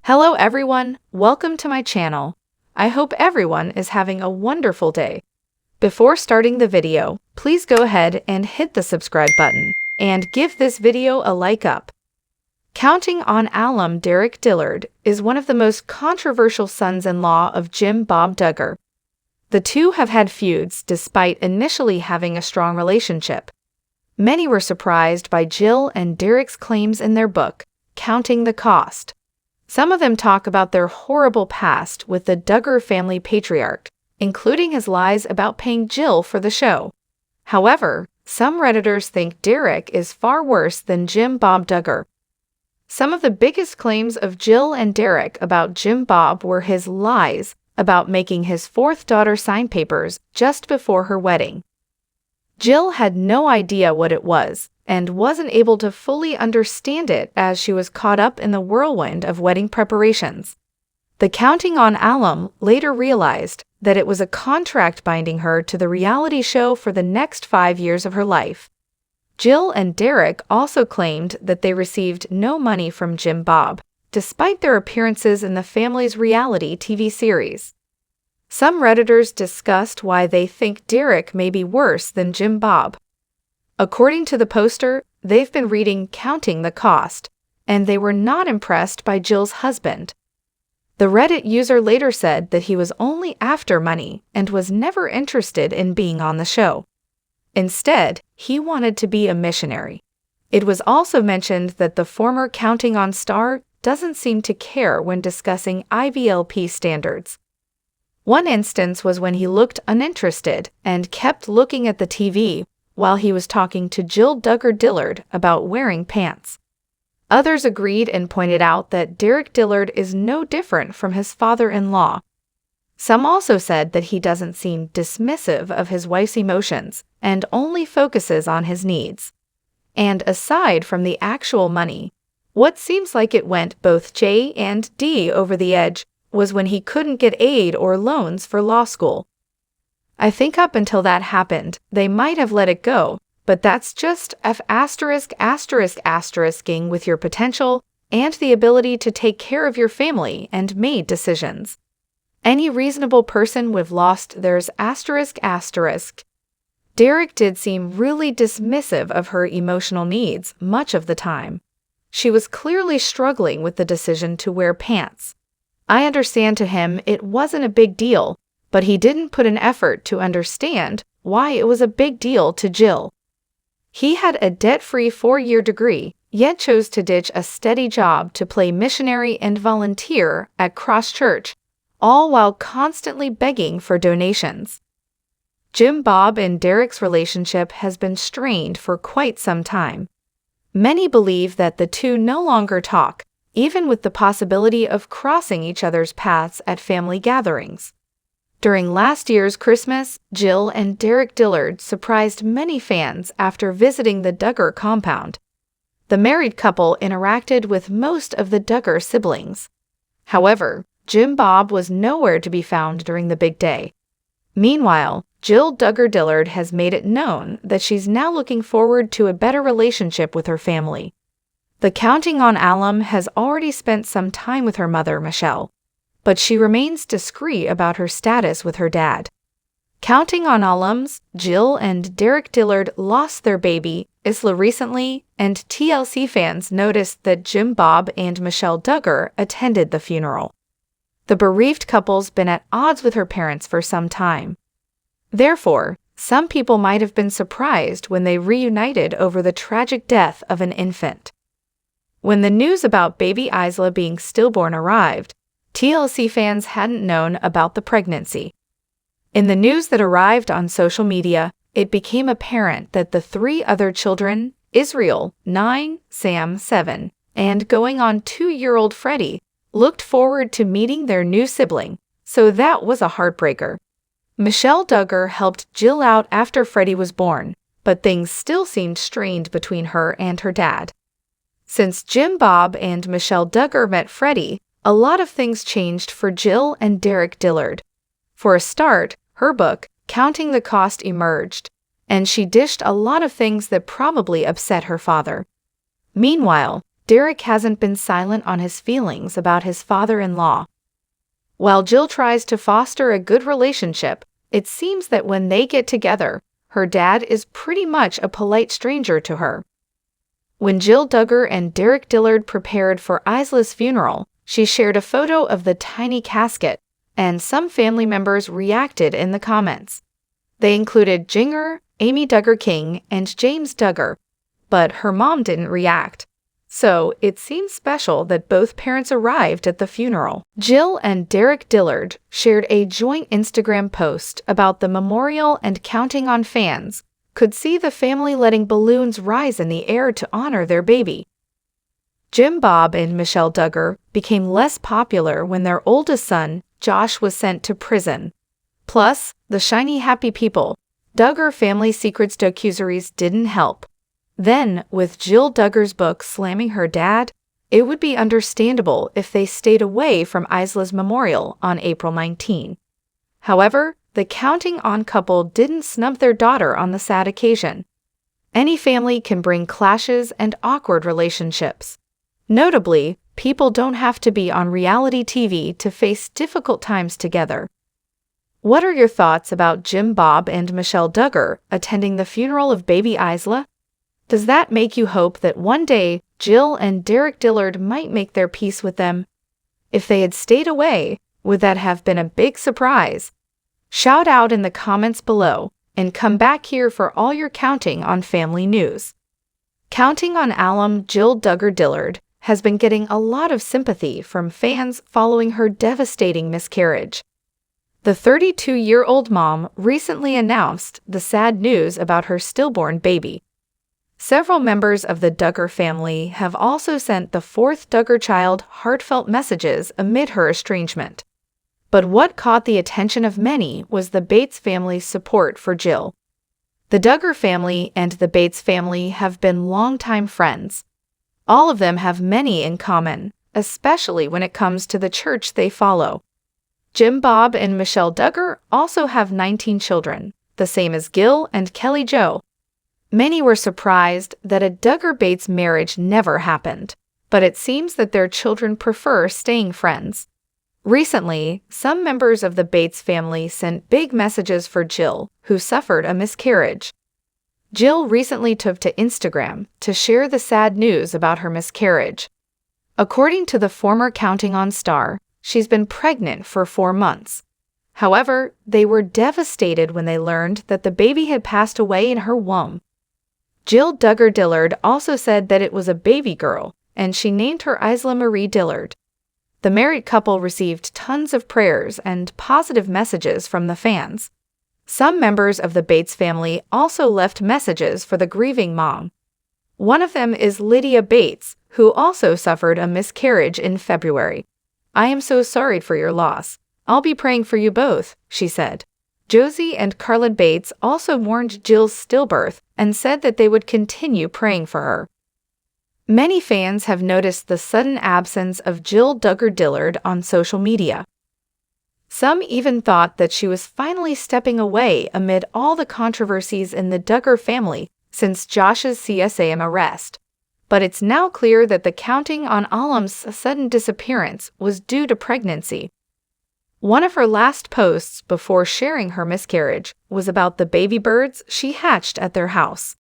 Hello everyone, welcome to my channel. I hope everyone is having a wonderful day. Before starting the video, please go ahead and hit the subscribe button and give this video a like up. Counting on alum Derek Dillard is one of the most controversial sons-in-law of Jim Bob Duggar. The two have had feuds despite initially having a strong relationship. Many were surprised by Jill and Derek's claims in their book, Counting the Cost. Some of them talk about their horrible past with the Duggar family patriarch, including his lies about paying Jill for the show. However, some Redditors think Derek is far worse than Jim Bob Duggar. Some of the biggest claims of Jill and Derek about Jim Bob were his lies about making his fourth daughter sign papers just before her wedding. Jill had no idea what it was and wasn't able to fully understand it as she was caught up in the whirlwind of wedding preparations. The Counting on alum later realized that it was a contract binding her to the reality show for the next 5 years of her life. Jill and Derek also claimed that they received no money from Jim Bob, despite their appearances in the family's reality TV series. Some Redditors discussed why they think Derek may be worse than Jim Bob. According to the poster, they've been reading Counting the Cost, and they were not impressed by Jill's husband. The Reddit user later said that he was only after money and was never interested in being on the show. Instead, he wanted to be a missionary. It was also mentioned that the former Counting on star doesn't seem to care when discussing IVLP standards. One instance was when he looked uninterested and kept looking at the TV while he was talking to Jill Duggar Dillard about wearing pants. Others agreed and pointed out that Derek Dillard is no different from his father-in-law. Some also said that he doesn't seem dismissive of his wife's emotions and only focuses on his needs. And aside from the actual money, what seems like it went both J and D over the edge was when he couldn't get aid or loans for law school. I think up until that happened, they might have let it go, but that's just ******ing with your potential and the ability to take care of your family and made decisions. Any reasonable would have lost theirs *****. Derek did seem really dismissive of her emotional needs much of the time. She was clearly struggling with the decision to wear pants. I understand to him it wasn't a big deal, but he didn't put an effort to understand why it was a big deal to Jill. He had a debt-free 4-year degree, yet chose to ditch a steady job to play missionary and volunteer at Cross Church, all while constantly begging for donations. Jim Bob and Derek's relationship has been strained for quite some time. Many believe that the two no longer talk, even with the possibility of crossing each other's paths at family gatherings. During last year's Christmas, Jill and Derek Dillard surprised many fans after visiting the Duggar compound. The married couple interacted with most of the Duggar siblings. However, Jim Bob was nowhere to be found during the big day. Meanwhile, Jill Duggar Dillard has made it known that she's now looking forward to a better relationship with her family. The Counting on alum has already spent some time with her mother, Michelle, but she remains discreet about her status with her dad. Counting on alums, Jill and Derek Dillard lost their baby, Isla, recently, and TLC fans noticed that Jim Bob and Michelle Duggar attended the funeral. The bereaved couple's been at odds with her parents for some time. Therefore, some people might have been surprised when they reunited over the tragic death of an infant. When the news about baby Isla being stillborn arrived, TLC fans hadn't known about the pregnancy. In the news that arrived on social media, it became apparent that the 3 other children, Israel, 9, Sam, 7, and going on 2-year-old Freddie, looked forward to meeting their new sibling, so that was a heartbreaker. Michelle Duggar helped Jill out after Freddie was born, but things still seemed strained between her and her dad. Since Jim Bob and Michelle Duggar met Freddie, a lot of things changed for Jill and Derek Dillard. For a start, her book, Counting the Cost, emerged, and she dished a lot of things that probably upset her father. Meanwhile, Derek hasn't been silent on his feelings about his father-in-law. While Jill tries to foster a good relationship, it seems that when they get together, her dad is pretty much a polite stranger to her. When Jill Duggar and Derek Dillard prepared for Isla's funeral, she shared a photo of the tiny casket, and some family members reacted in the comments. They included Jinger, Amy Duggar King, and James Duggar, but her mom didn't react. So it seems special that both parents arrived at the funeral. Jill and Derek Dillard shared a joint Instagram post about the memorial and counting on fans could see the family letting balloons rise in the air to honor their baby. Jim Bob and Michelle Duggar became less popular when their oldest son, Josh, was sent to prison. Plus, the shiny happy people, Duggar Family Secrets docuseries didn't help. Then, with Jill Duggar's book slamming her dad, it would be understandable if they stayed away from Isla's memorial on April 19. However, the Counting On couple didn't snub their daughter on the sad occasion. Any family can bring clashes and awkward relationships. Notably, people don't have to be on reality TV to face difficult times together. What are your thoughts about Jim Bob and Michelle Duggar attending the funeral of baby Isla? Does that make you hope that one day Jill and Derek Dillard might make their peace with them? If they had stayed away, would that have been a big surprise? Shout out in the comments below, and come back here for all your Counting On family news. Counting On alum Jill Duggar Dillard has been getting a lot of sympathy from fans following her devastating miscarriage. The 32-year-old mom recently announced the sad news about her stillborn baby. Several members of the Duggar family have also sent the fourth Duggar child heartfelt messages amid her estrangement. But what caught the attention of many was the Bates family's support for Jill. The Duggar family and the Bates family have been longtime friends. All of them have many in common, especially when it comes to the church they follow. Jim Bob and Michelle Duggar also have 19 children, the same as Gil and Kelly Jo. Many were surprised that a Duggar-Bates marriage never happened, but it seems that their children prefer staying friends. Recently, some members of the Bates family sent big messages for Jill, who suffered a miscarriage. Jill recently took to Instagram to share the sad news about her miscarriage. According to the former Counting On star, she's been pregnant for 4 months. However, they were devastated when they learned that the baby had passed away in her womb. Jill Duggar Dillard also said that it was a baby girl, and she named her Isla Marie Dillard. The married couple received tons of prayers and positive messages from the fans. Some members of the Bates family also left messages for the grieving mom. One of them is Lydia Bates, who also suffered a miscarriage in February. "I am so sorry for your loss. I'll be praying for you both," she said. Josie and Carla Bates also mourned Jill's stillbirth and said that they would continue praying for her. Many fans have noticed the sudden absence of Jill Duggar Dillard on social media. Some even thought that she was finally stepping away amid all the controversies in the Duggar family since Josh's CSAM arrest. But it's now clear that the Counting On alum's sudden disappearance was due to pregnancy. One of her last posts before sharing her miscarriage was about the baby birds she hatched at their house.